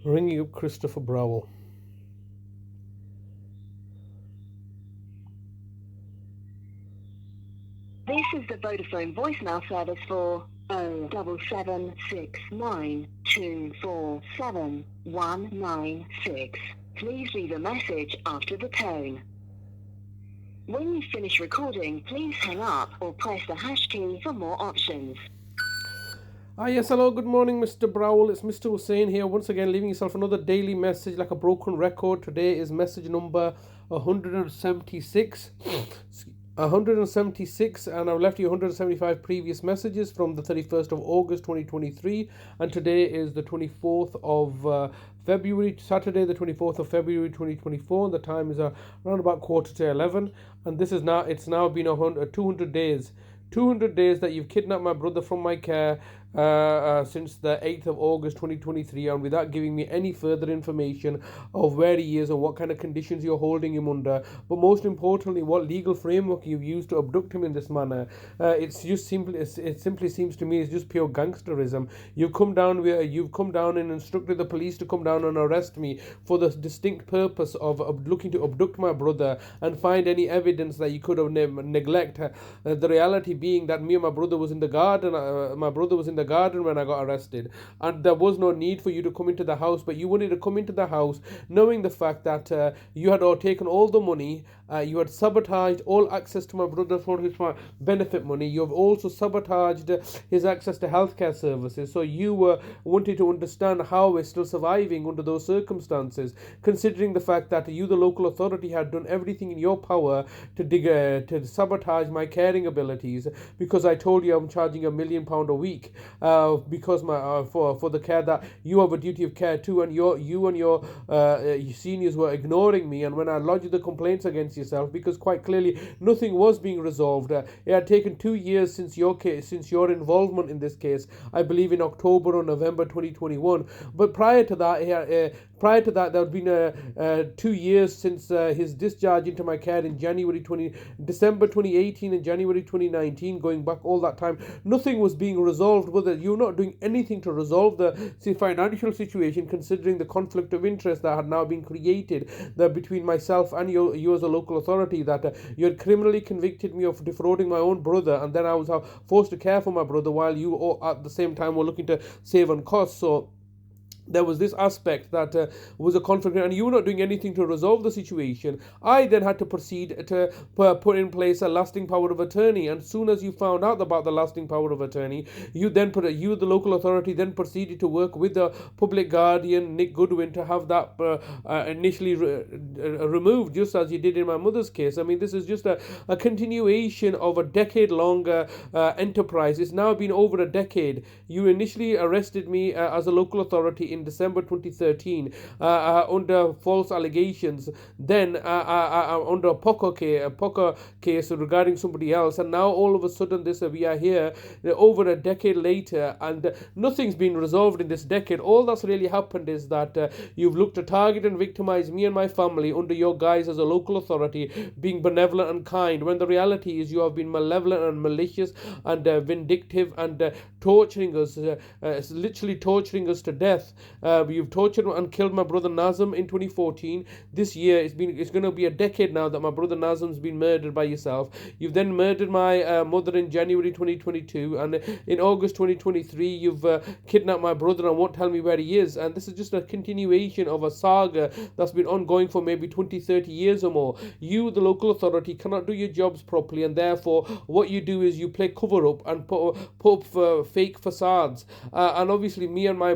Ringing up Christopher Browell. This is the Vodafone voicemail service for 07769247196. Please leave a message after the tone. When you finish recording, please hang up or press the hash key for more options. Yes, hello, good morning, Mr. Browell. It's Mr. Hussain here, once again, leaving yourself another daily message like a broken record. Today is message number 176. 176, and I've left you 175 previous messages from the 31st of August 2023, and today is the 24th of February, Saturday the 24th of February 2024, and the time is around about 11:15, and this is now, it's now been 200 days. 200 days that you've kidnapped my brother from my care since the 8th of August 2023, and without giving me any further information of where he is or what kind of conditions you're holding him under, but most importantly, what legal framework you've used to abduct him in this manner. It simply seems to me it's just pure gangsterism. You've come down and instructed the police to come down and arrest me for the distinct purpose of looking to abduct my brother and find any evidence that you could have neglected. The reality being that me and my brother was in the garden. My brother was in the garden when I got arrested, and there was no need for you to come into the house, but you wanted to come into the house knowing the fact that you had all taken all the money, you had sabotaged all access to my brother for his benefit money, you have also sabotaged his access to healthcare services, so you wanted to understand how we're still surviving under those circumstances, considering the fact that you, the local authority, had done everything in your power to sabotage my caring abilities, because I told you I'm charging £1 million a week because for the care that you have a duty of care too, and you and your seniors were ignoring me. And when I lodged the complaints against yourself, because quite clearly nothing was being resolved, it had taken 2 years since your involvement in this case, I believe in October or November 2021. But prior to that, there had been 2 years since his discharge into my care in December 2018 and January 2019, going back all that time. Nothing was being resolved. Whether you're not doing anything to resolve the financial situation, considering the conflict of interest that had now been created between myself and you as a local authority, that you had criminally convicted me of defrauding my own brother, and then I was forced to care for my brother while you at the same time were looking to save on costs. So there was this aspect that was a conflict, and you were not doing anything to resolve the situation. I then had to proceed to put in place a lasting power of attorney, and as soon as you found out about the lasting power of attorney, the local authority, then proceeded to work with the public guardian, Nick Goodwin, to have that initially removed, just as you did in my mother's case. I mean, this is just a continuation of a decade-long enterprise. It's now been over a decade. You initially arrested me as a local authority in December 2013 under false allegations, then under a POCA case regarding somebody else, and now all of a sudden we are here over a decade later, and nothing's been resolved in this decade. All that's really happened is that you've looked to target and victimize me and my family under your guise as a local authority, being benevolent and kind, when the reality is you have been malevolent and malicious and vindictive and torturing us, literally torturing us to death. You've tortured and killed my brother Nazem in 2014. This year it's going to be a decade now that my brother Nazem's been murdered by yourself. You've then murdered my mother in January 2022, and in August 2023 you've kidnapped my brother and won't tell me where he is. And this is just a continuation of a saga that's been ongoing for maybe 20-30 years or more. You, the local authority, cannot do your jobs properly, and therefore what you do is you play cover up and put up fake facades, and obviously me and my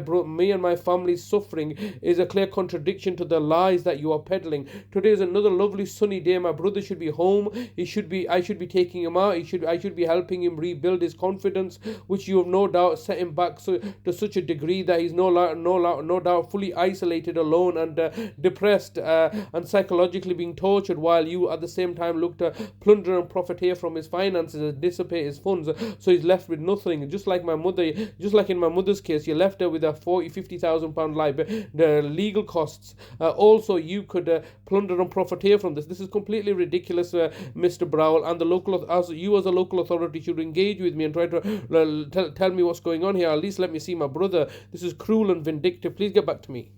family's suffering is a clear contradiction to the lies that you are peddling. Today is another lovely sunny day. My brother should be home. I should be taking him out. I should be helping him rebuild his confidence, which you have no doubt set him back to such a degree that he's no doubt fully isolated, alone, and depressed, and psychologically being tortured, while you at the same time look to plunder and profiteer from his finances and dissipate his funds, so he's left with nothing. Just like in my mother's case, you left her with a £50,000 the legal costs. Also, you could plunder and profiteer from this. This is completely ridiculous, Mr. Browell, and you as a local authority should engage with me and try to tell me what's going on here. At least let me see my brother. This is cruel and vindictive. Please get back to me.